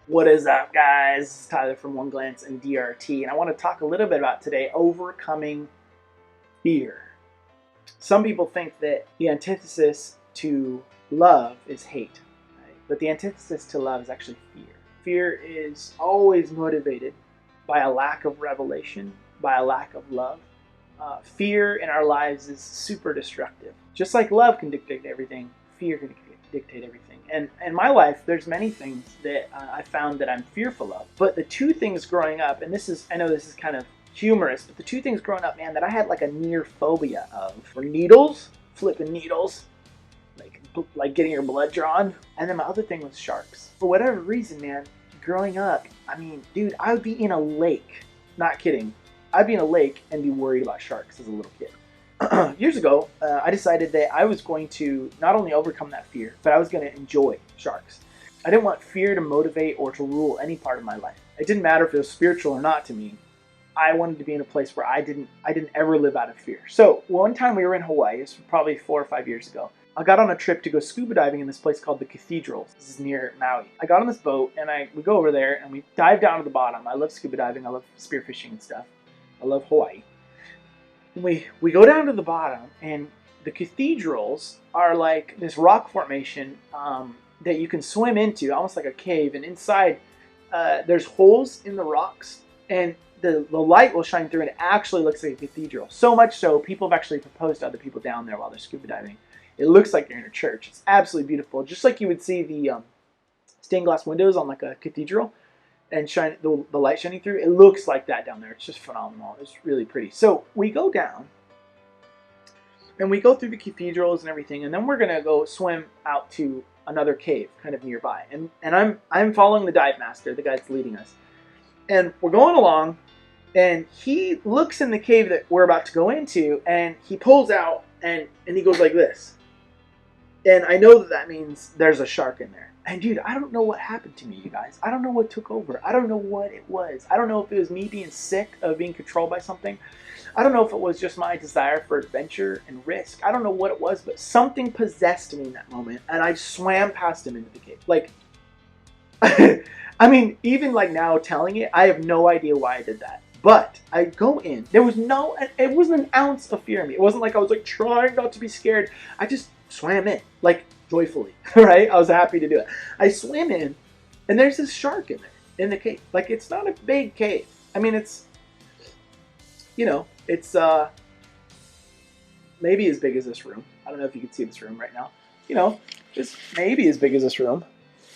What is up, guys? It's Tyler from One Glance and DRT, and I want to talk a little bit about today overcoming fear. Some people think that the antithesis to love is hate, right? But the antithesis to love is actually fear. Fear is always motivated by a lack of revelation, by a lack of love. Fear in our lives is super destructive. Just like love can dictate everything, fear can dictate everything. And in my life, there's many things that I found that I'm fearful of. But the two things growing up, and I know this is kind of humorous, but the two things growing up, man, that I had like a near phobia of were needles, flipping needles, like getting your blood drawn. And then my other thing was sharks. For whatever reason, man, growing up, I mean, dude, I would be in a lake. Not kidding. I'd be in a lake and be worried about sharks as a little kid. Years ago, I decided that I was going to not only overcome that fear, but I was going to enjoy sharks. I didn't want fear to motivate or to rule any part of my life. It didn't matter if it was spiritual or not to me. I wanted to be in a place where I didn't ever live out of fear. So one time we were in Hawaii, this was probably 4 or 5 years ago. I got on a trip to go scuba diving in this place called the Cathedrals. This is near Maui. I got on this boat and we go over there and we dive down to the bottom. I love scuba diving. I love spearfishing and stuff. I love Hawaii. We go down to the bottom, and the cathedrals are like this rock formation that you can swim into, almost like a cave. And inside, there's holes in the rocks, and the light will shine through, and it actually looks like a cathedral. So much so, people have actually proposed to other people down there while they're scuba diving. It looks like you're in a church. It's absolutely beautiful, just like you would see the stained glass windows on like a cathedral. And the light shining through, it looks like that down there. It's just phenomenal. It's really pretty. So we go down, and we go through the cathedrals and everything, and then we're gonna go swim out to another cave, kind of nearby. And I'm following the dive master, the guy that's leading us, and we're going along, and he looks in the cave that we're about to go into, and he pulls out, and he goes like this, and I know that means there's a shark in there. And dude, I don't know what happened to me, you guys. I don't know what took over. I don't know what it was. I don't know if it was me being sick of being controlled by something. I don't know if it was just my desire for adventure and risk. I don't know what it was, but something possessed me in that moment, and I swam past him into the cave. Like, I mean, even like now telling it, I have no idea why I did that. But I go in. It wasn't an ounce of fear in me. It wasn't like I was like trying not to be scared. I just swam in, like, joyfully, right? I was happy to do it. I swim in, and there's this shark in there, in the cave. Like, it's not a big cave. I mean, it's maybe as big as this room. I don't know if you can see this room right now. It's maybe as big as this room,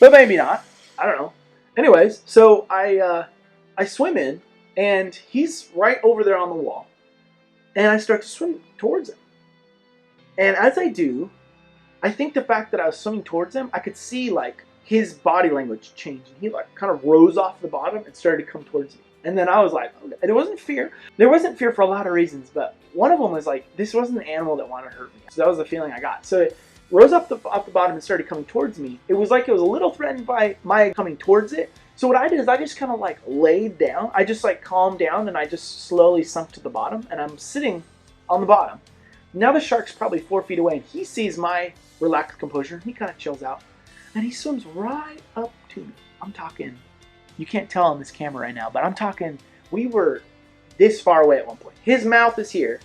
but maybe not. I don't know. Anyways, so I swim in, and he's right over there on the wall, and I start to swim towards him. And as I do, I think the fact that I was swimming towards him, I could see like his body language change. And he like kind of rose off the bottom and started to come towards me. And then I was like, okay. There wasn't fear. There wasn't fear for a lot of reasons, but one of them was like, this wasn't an animal that wanted to hurt me. So that was the feeling I got. So it rose off the bottom and started coming towards me. It was like it was a little threatened by my coming towards it. So what I did is I just kind of like laid down. I just like calmed down, and I just slowly sunk to the bottom, and I'm sitting on the bottom. Now the shark's probably 4 feet away, and he sees my relaxed composure. He kind of chills out, and he swims right up to me. I'm talking, you can't tell on this camera right now, but I'm talking, we were this far away at one point. His mouth is here.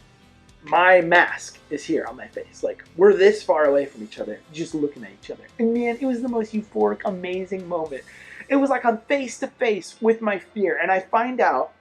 My mask is here on my face. Like, we're this far away from each other, just looking at each other. And man, it was the most euphoric, amazing moment. It was like I'm face to face with my fear, and I find out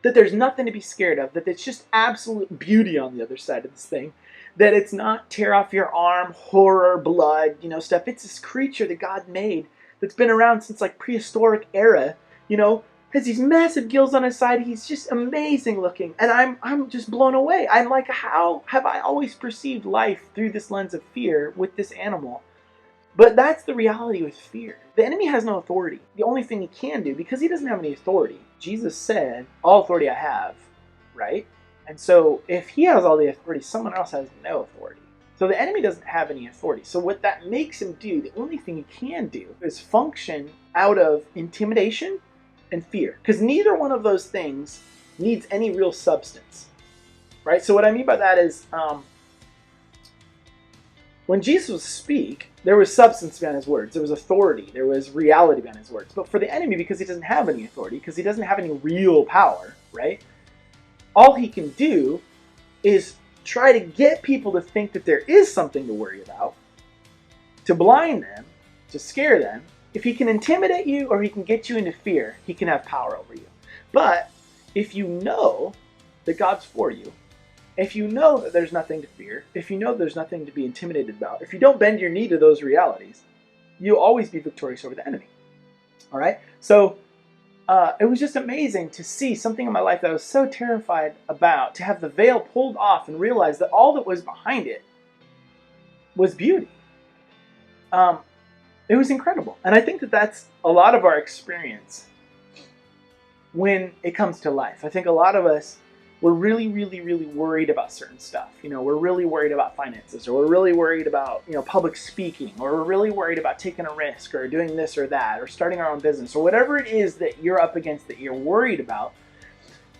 that there's nothing to be scared of, that it's just absolute beauty on the other side of this thing, that it's not tear off your arm, horror, blood, stuff. It's this creature that God made that's been around since like prehistoric era, has these massive gills on his side. He's just amazing looking, and I'm just blown away. I'm like, how have I always perceived life through this lens of fear with this animal? But that's the reality with fear. The enemy has no authority. The only thing he can do, because he doesn't have any authority, Jesus said, all authority I have, right? And so if he has all the authority, someone else has no authority. So the enemy doesn't have any authority. So what that makes him do, the only thing he can do, is function out of intimidation and fear. Because neither one of those things needs any real substance, right? So what I mean by that is, When Jesus would speak, there was substance behind his words. There was authority. There was reality behind his words. But for the enemy, because he doesn't have any authority, because he doesn't have any real power, right? All he can do is try to get people to think that there is something to worry about, to blind them, to scare them. If he can intimidate you or he can get you into fear, he can have power over you. But if you know that God's for you, if you know that there's nothing to fear, if you know there's nothing to be intimidated about, if you don't bend your knee to those realities, you'll always be victorious over the enemy. All right? So it was just amazing to see something in my life that I was so terrified about, to have the veil pulled off and realize that all that was behind it was beauty. It was incredible. And I think that that's a lot of our experience when it comes to life. I think a lot of us, we're really, really, really worried about certain stuff. You know, we're really worried about finances, or we're really worried about, public speaking, or we're really worried about taking a risk, or doing this or that, or starting our own business, or whatever it is that you're up against that you're worried about.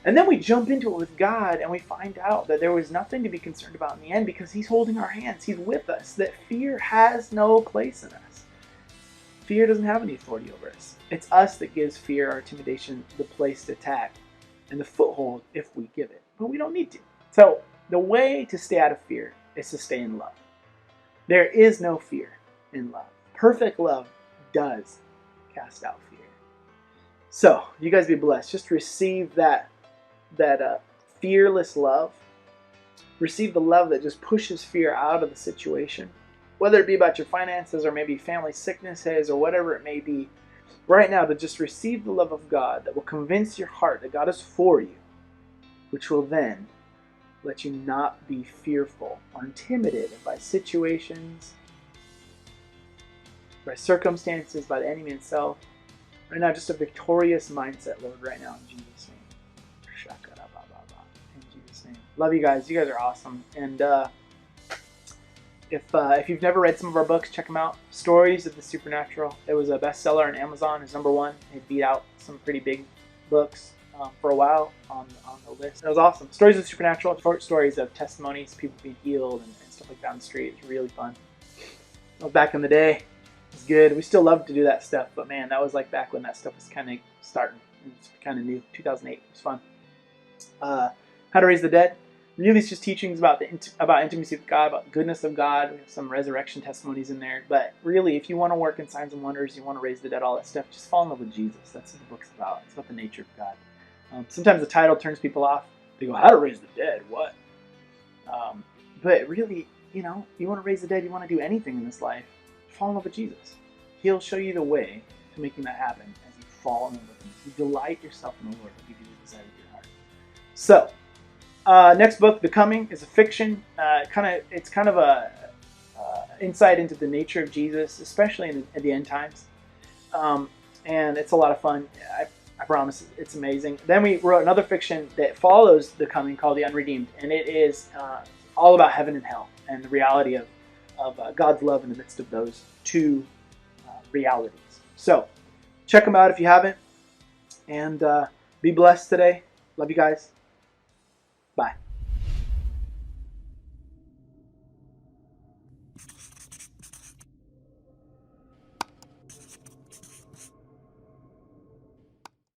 And then we jump into it with God and we find out that there was nothing to be concerned about in the end, because he's holding our hands. He's with us. That fear has no place in us. Fear doesn't have any authority over us. It's us that gives fear or intimidation the place to attack and the foothold if we give it. But we don't need to. So the way to stay out of fear is to stay in love. There is no fear in love. Perfect love does cast out fear. So you guys be blessed. Just receive that fearless love. Receive the love that just pushes fear out of the situation. Whether it be about your finances or maybe family sicknesses or whatever it may be. Right now, to just receive the love of God that will convince your heart that God is for you, which will then let you not be fearful or intimidated by situations, by circumstances, by the enemy himself. Right now, just a victorious mindset, Lord, right now, in Jesus' name. In Jesus' name. Love you guys. You guys are awesome. And if you've never read some of our books, check them out. Stories of the Supernatural. It was a bestseller on Amazon. It's #1. It beat out some pretty big books for a while on the list. It was awesome. Stories of the Supernatural, short stories of testimonies, people being healed and stuff like that on the street. It's really fun. That was back in the day. It was good. We still love to do that stuff, but man, that was like back when that stuff was kind of starting. It was kind of new. 2008. It was fun. How to Raise the Dead. Really, it's just teachings about intimacy with God, about the goodness of God. We have some resurrection testimonies in there. But really, if you want to work in signs and wonders, you want to raise the dead, all that stuff, just fall in love with Jesus. That's what the book's about. It's about the nature of God. Sometimes the title turns people off. They go, how to raise the dead? What? But really, you want to raise the dead, you want to do anything in this life, fall in love with Jesus. He'll show you the way to making that happen as you fall in love with him. As you delight yourself in the Lord, he'll give you the desire of your heart. So, next book, The Coming, is a fiction. It's kind of a insight into the nature of Jesus, especially at the end times. And it's a lot of fun. I promise it's amazing. Then we wrote another fiction that follows The Coming called The Unredeemed, and it is all about heaven and hell and the reality of God's love in the midst of those two realities. So check them out if you haven't, and be blessed today. Love you guys. Bye.